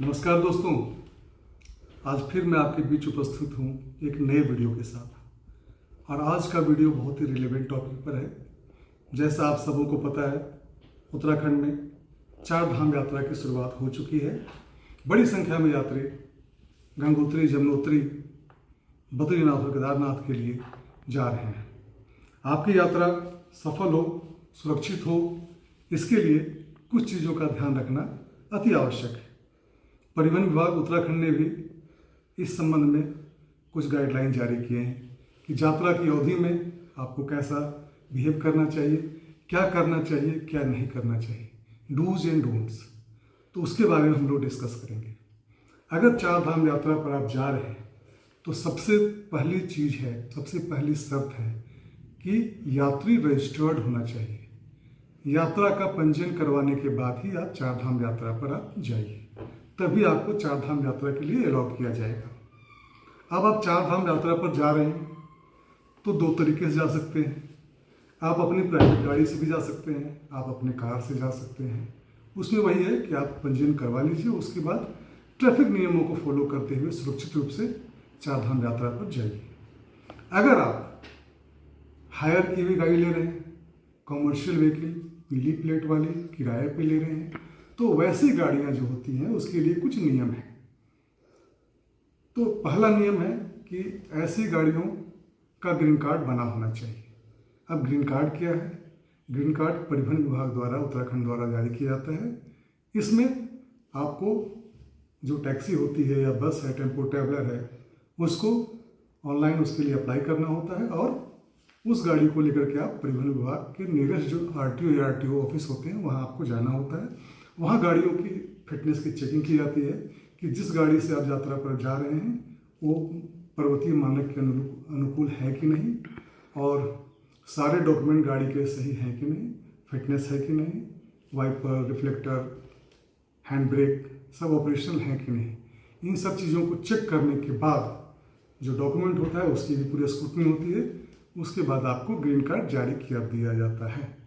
नमस्कार दोस्तों, आज फिर मैं आपके बीच उपस्थित हूँ एक नए वीडियो के साथ। और आज का वीडियो बहुत ही रिलेवेंट टॉपिक पर है। जैसा आप सबों को पता है, उत्तराखंड में 4 धाम यात्रा की शुरुआत हो चुकी है। बड़ी संख्या में यात्री गंगोत्री, यमुनोत्री, बद्रीनाथ और केदारनाथ के लिए जा रहे हैं। आपकी यात्रा सफल हो, सुरक्षित हो, इसके लिए कुछ चीज़ों का ध्यान रखना अति आवश्यक है। परिवहन विभाग उत्तराखंड ने भी इस संबंध में कुछ गाइडलाइन जारी किए हैं कि यात्रा की अवधि में आपको कैसा बिहेव करना चाहिए, क्या करना चाहिए, क्या नहीं करना चाहिए, डूज एंड डोंट्स। तो उसके बारे में हम लोग डिस्कस करेंगे। अगर 4 धाम यात्रा पर आप जा रहे हैं तो सबसे पहली चीज़ है, सबसे पहली शर्त है कि यात्री रजिस्टर्ड होना चाहिए। यात्रा का पंजीयन करवाने के बाद ही आप 4 धाम यात्रा पर आप जाइए, तभी आपको 4 धाम यात्रा के लिए अलाउ किया जाएगा। अब आप 4 धाम यात्रा पर जा रहे हैं तो 2 तरीके से जा सकते हैं। आप अपनी प्राइवेट गाड़ी से भी जा सकते हैं, आप अपने कार से जा सकते हैं। उसमें वही है कि आप पंजीयन करवा लीजिए, उसके बाद ट्रैफिक नियमों को फॉलो करते हुए सुरक्षित रूप से 4 धाम यात्रा पर जाइए। अगर आप हायर की हुई गाड़ी ले रहे हैं, कॉमर्शियल व्हीकल, पीली प्लेट वाली, किराए पे ले रहे हैं, तो वैसी गाड़ियां जो होती हैं उसके लिए कुछ नियम हैं। तो पहला नियम है कि ऐसी गाड़ियों का ग्रीन कार्ड बना होना चाहिए। अब ग्रीन कार्ड क्या है? ग्रीन कार्ड परिवहन विभाग द्वारा, उत्तराखंड द्वारा जारी किया जाता है। इसमें आपको जो टैक्सी होती है या बस है, टेम्पो ट्रैवलर है, उसको ऑनलाइन उसके लिए अप्लाई करना होता है और उस गाड़ी को लेकर के आप परिवहन विभाग के नियरेस्ट जो आरटीओ या आरटीओ ऑफिस होते हैं वहाँ आपको जाना होता है। वहाँ गाड़ियों की फिटनेस की चेकिंग की जाती है कि जिस गाड़ी से आप यात्रा पर जा रहे हैं वो पर्वतीय मानक के अनुकूल है कि नहीं, और सारे डॉक्यूमेंट गाड़ी के सही हैं कि नहीं, फिटनेस है कि नहीं, वाइपर, रिफ्लेक्टर, हैंड ब्रेक सब ऑपरेशनल हैं कि नहीं। इन सब चीज़ों को चेक करने के बाद जो डॉक्यूमेंट होता है उसकी भी पूरी स्क्रूटनी होती है। उसके बाद आपको ग्रीन कार्ड जारी किया दिया जाता है।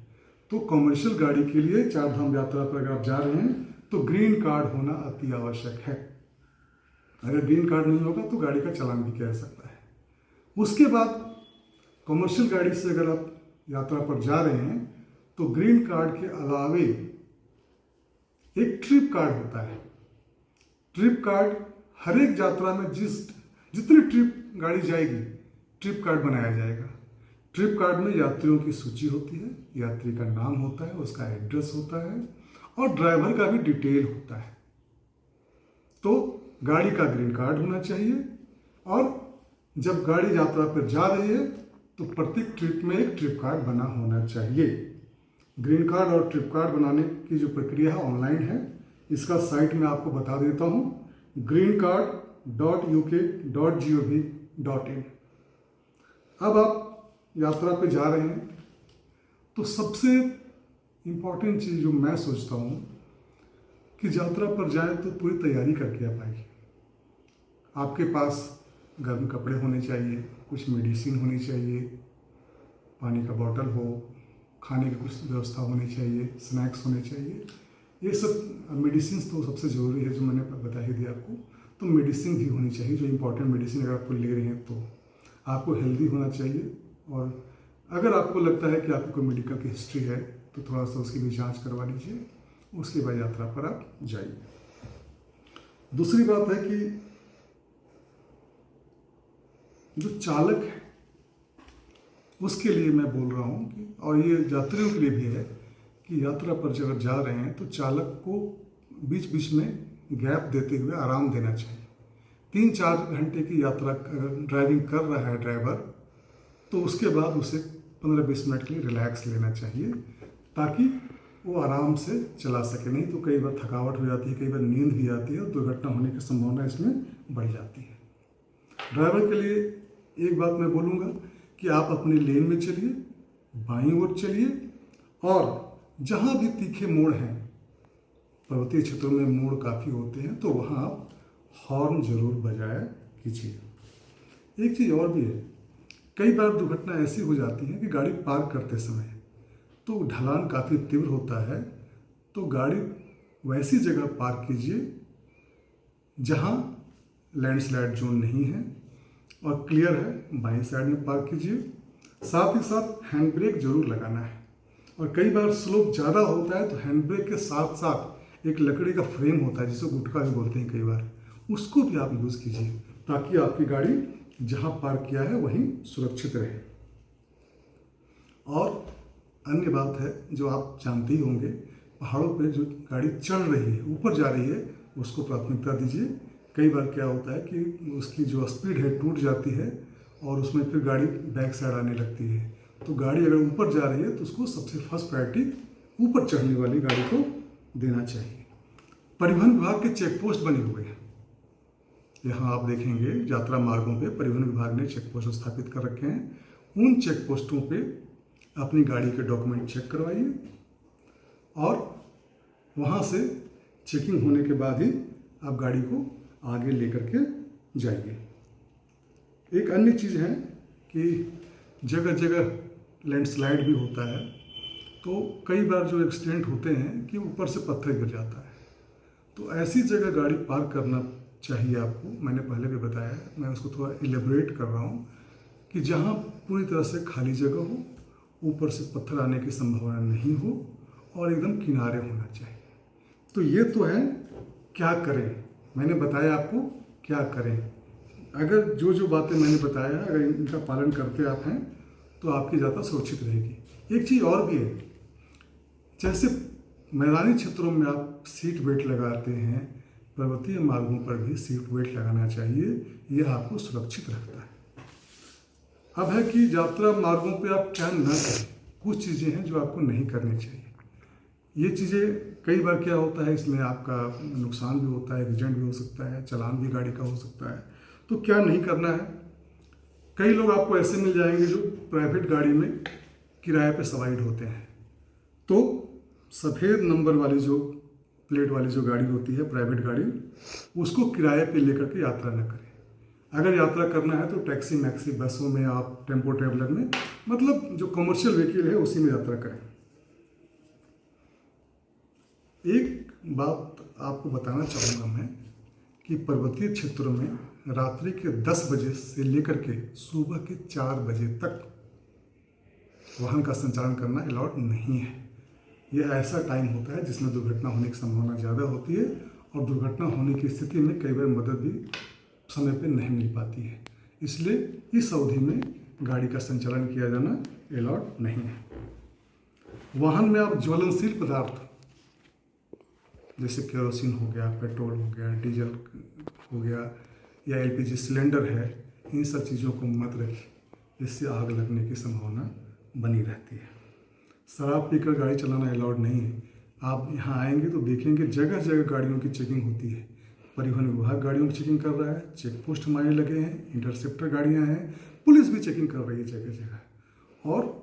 तो कॉमर्शियल गाड़ी के लिए 4 धाम यात्रा पर अगर आप जा रहे हैं तो ग्रीन कार्ड होना अति आवश्यक है। अगर ग्रीन कार्ड नहीं होगा तो गाड़ी का चालान भी किया जा सकता है। उसके बाद कॉमर्शियल गाड़ी से अगर आप यात्रा पर जा रहे हैं तो ग्रीन कार्ड के अलावे एक ट्रिप कार्ड होता है। ट्रिप कार्ड हर एक यात्रा में जितनी ट्रिप गाड़ी जाएगी ट्रिप कार्ड बनाया जाएगा। ट्रिप कार्ड में यात्रियों की सूची होती है, यात्री का नाम होता है, उसका एड्रेस होता है और ड्राइवर का भी डिटेल होता है। तो गाड़ी का ग्रीन कार्ड होना चाहिए और जब गाड़ी यात्रा पर जा रही है तो प्रत्येक ट्रिप में एक ट्रिप कार्ड बना होना चाहिए। ग्रीन कार्ड और ट्रिप कार्ड बनाने की जो प्रक्रिया है ऑनलाइन है। इसका साइट मैं आपको बता देता हूँ, greencard.uk.gov.in। अब आप यात्रा पे जा रहे हैं तो सबसे इम्पॉर्टेंट चीज़ जो मैं सोचता हूँ कि यात्रा पर जाए तो पूरी तैयारी करके आप आइए। आपके पास गर्म कपड़े होने चाहिए, कुछ मेडिसिन होनी चाहिए, पानी का बोतल हो, खाने की कुछ व्यवस्था होनी चाहिए, स्नैक्स होने चाहिए। ये सब मेडिसिन तो सबसे ज़रूरी है, जो मैंने बता ही दिया आपको। तो मेडिसिन भी होनी चाहिए, जो इम्पोर्टेंट मेडिसिन अगर आपको ले रहे हैं तो आपको हेल्दी होना चाहिए। और अगर आपको लगता है कि आपको कोई मेडिकल की हिस्ट्री है तो थोड़ा सा उसकी भी जांच करवा लीजिए, उसके बाद यात्रा पर आप जाइए। दूसरी बात है कि जो चालक है उसके लिए मैं बोल रहा हूँ कि, और ये यात्रियों के लिए भी है कि यात्रा पर जब जा रहे हैं तो चालक को बीच बीच में गैप देते हुए आराम देना चाहिए। 3-4 घंटे की यात्रा ड्राइविंग कर रहा है ड्राइवर तो उसके बाद उसे 15-20 मिनट के लिए रिलैक्स लेना चाहिए ताकि वो आराम से चला सके। नहीं तो कई बार थकावट हो जाती है, कई बार नींद भी आती है और दुर्घटना होने की संभावना इसमें बढ़ जाती है। ड्राइवर के लिए एक बात मैं बोलूँगा कि आप अपने लेन में चलिए, बाईं ओर चलिए और जहाँ भी तीखे मोड़ हैं, पर्वतीय क्षेत्रों में मोड़ काफ़ी होते हैं, तो वहाँ आप हॉर्न जरूर बजाया कीजिए। एक चीज़ और भी है, कई बार दुर्घटना ऐसी हो जाती है कि गाड़ी पार्क करते समय तो ढलान काफ़ी तीव्र होता है, तो गाड़ी वैसी जगह पार्क कीजिए जहाँ लैंडस्लाइड जोन नहीं है और क्लियर है बाईं साइड में पार्क कीजिए। साथ ही साथ हैंड ब्रेक जरूर लगाना है। और कई बार स्लोप ज़्यादा होता है तो हैंड ब्रेक के साथ साथ एक लकड़ी का फ्रेम होता है जिसे गुटका भी बोलते हैं कई बार, उसको भी आप यूज़ कीजिए ताकि आपकी गाड़ी जहाँ पार्क किया है वहीं सुरक्षित रहे। और अन्य बात है जो आप जानते ही होंगे, पहाड़ों पे जो गाड़ी चढ़ रही है, ऊपर जा रही है, उसको प्राथमिकता दीजिए। कई बार क्या होता है कि उसकी जो स्पीड है टूट जाती है और उसमें फिर गाड़ी बैक साइड आने लगती है। तो गाड़ी अगर ऊपर जा रही है तो उसको सबसे फर्स्ट प्रायोरिटी ऊपर चढ़ने वाली गाड़ी को देना चाहिए। परिवहन विभाग के चेक पोस्ट बने हुए हैं। यहाँ आप देखेंगे यात्रा मार्गों पे परिवहन विभाग ने चेक पोस्ट स्थापित कर रखे हैं। उन चेक पोस्टों पे अपनी गाड़ी के डॉक्यूमेंट चेक करवाइए और वहाँ से चेकिंग होने के बाद ही आप गाड़ी को आगे लेकर के जाइए। एक अन्य चीज़ है कि जगह जगह लैंडस्लाइड भी होता है, तो कई बार जो एक्सीडेंट होते हैं कि ऊपर से पत्थर गिर जाता है, तो ऐसी जगह गाड़ी पार्क करना चाहिए आपको। मैंने पहले भी बताया है, मैं उसको थोड़ा इलेबोरेट कर रहा हूँ कि जहाँ पूरी तरह से खाली जगह हो, ऊपर से पत्थर आने की संभावना नहीं हो और एकदम किनारे होना चाहिए। तो ये तो है क्या करें, मैंने बताया आपको क्या करें। अगर जो बातें मैंने बताया अगर इनका पालन करते आप हैं तो आपकी यात्रा सुरक्षित रहेगी। एक चीज़ और भी है, जैसे मैदानी क्षेत्रों में आप सीट बेल्ट लगाते हैं, पर्वतीय मार्गों पर भी सीट बेल्ट लगाना चाहिए। यह आपको सुरक्षित रखता है। अब है कि यात्रा मार्गों पे आप क्या न करें। कुछ चीज़ें हैं जो आपको नहीं करनी चाहिए। ये चीज़ें कई बार क्या होता है, इसमें आपका नुकसान भी होता है, एक्सीडेंट भी हो सकता है, चालान भी गाड़ी का हो सकता है। तो क्या नहीं करना है, कई लोग आपको ऐसे मिल जाएंगे जो प्राइवेट गाड़ी में किराए पे सवारी होते हैं। तो सफ़ेद नंबर वाली जो प्लेट वाली जो गाड़ी होती है प्राइवेट गाड़ी, उसको किराए पे लेकर के यात्रा न करें। अगर यात्रा करना है तो टैक्सी मैक्सी बसों में, आप टेम्पो ट्रेवलर में, मतलब जो कमर्शियल व्हीकल है उसी में यात्रा करें। एक बात आपको बताना चाहूँगा मैं कि पर्वतीय क्षेत्रों में रात्रि के 10 बजे से लेकर के सुबह के 4 बजे तक वाहन का संचालन करना अलाउड नहीं है। ये ऐसा टाइम होता है जिसमें दुर्घटना होने की संभावना ज़्यादा होती है और दुर्घटना होने की स्थिति में कई बार मदद भी समय पर नहीं मिल पाती है। इसलिए इस अवधि में गाड़ी का संचालन किया जाना अलाउड नहीं है। वाहन में आप ज्वलनशील पदार्थ जैसे केरोसिन हो गया, पेट्रोल हो गया, डीजल हो गया या एलपीजी सिलेंडर है, इन सब चीज़ों को मत रखिए, इससे आग लगने की संभावना बनी रहती है। शराब पीकर गाड़ी चलाना अलाउड नहीं है। आप यहाँ आएंगे तो देखेंगे जगह जगह गाड़ियों की चेकिंग होती है। परिवहन विभाग गाड़ियों की चेकिंग कर रहा है, चेक पोस्ट हमारे लगे हैं, इंटरसेप्टर गाड़ियाँ हैं, पुलिस भी चेकिंग कर रही है जगह जगह। और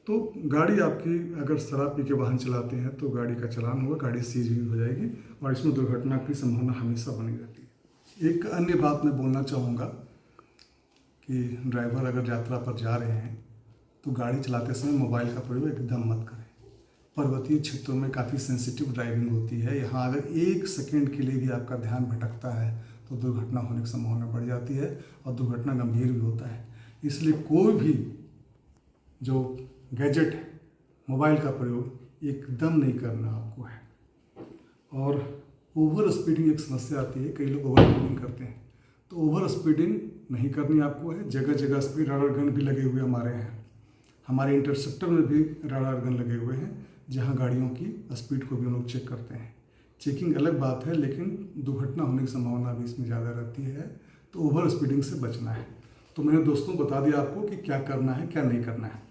तो गाड़ी आपकी अगर शराब पी के वाहन चलाते हैं तो गाड़ी का चालान होगा, गाड़ी सीज भी हो जाएगी और इसमें दुर्घटना की संभावना हमेशा बनी रहती है। एक अन्य बात मैं बोलना चाहूँगा कि ड्राइवर अगर यात्रा पर जा रहे हैं तो गाड़ी चलाते समय मोबाइल का प्रयोग एकदम मत करें। पर्वतीय क्षेत्रों में काफ़ी सेंसिटिव ड्राइविंग होती है। यहाँ अगर 1 सेकेंड के लिए भी आपका ध्यान भटकता है तो दुर्घटना होने की संभावना बढ़ जाती है और दुर्घटना गंभीर भी होता है। इसलिए कोई भी जो गैजेट मोबाइल का प्रयोग एकदम नहीं करना आपको है। और ओवर स्पीडिंग एक समस्या आती है, कई लोग ओवर स्पीडिंग करते हैं, तो ओवर स्पीडिंग नहीं करनी आपको है। जगह जगह स्पीड रडार गन भी लगे हुए हमारे हैं, हमारे इंटरसेप्टर में भी रडार गन लगे हुए हैं जहां गाड़ियों की स्पीड को भी हम लोग चेक करते हैं। चेकिंग अलग बात है, लेकिन दुर्घटना होने की संभावना भी इसमें ज़्यादा रहती है, तो ओवर स्पीडिंग से बचना है। तो मैंने दोस्तों बता दिया आपको कि क्या करना है क्या नहीं करना है।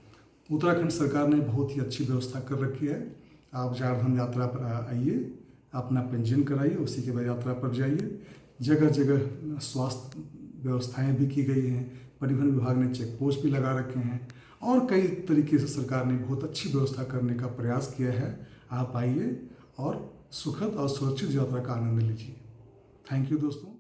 उत्तराखंड सरकार ने बहुत ही अच्छी व्यवस्था कर रखी है। आप चारधाम यात्रा पर आइए, अपना पंजीयन कराइए, उसी के बाद यात्रा पर जाइए। जगह जगह स्वास्थ्य व्यवस्थाएं भी की गई हैं, परिवहन विभाग ने चेक पोस्ट भी लगा रखे हैं और कई तरीके से सरकार ने बहुत अच्छी व्यवस्था करने का प्रयास किया है। आप आइए और सुखद और सुरक्षित यात्रा का आनंद लीजिए। थैंक यू दोस्तों।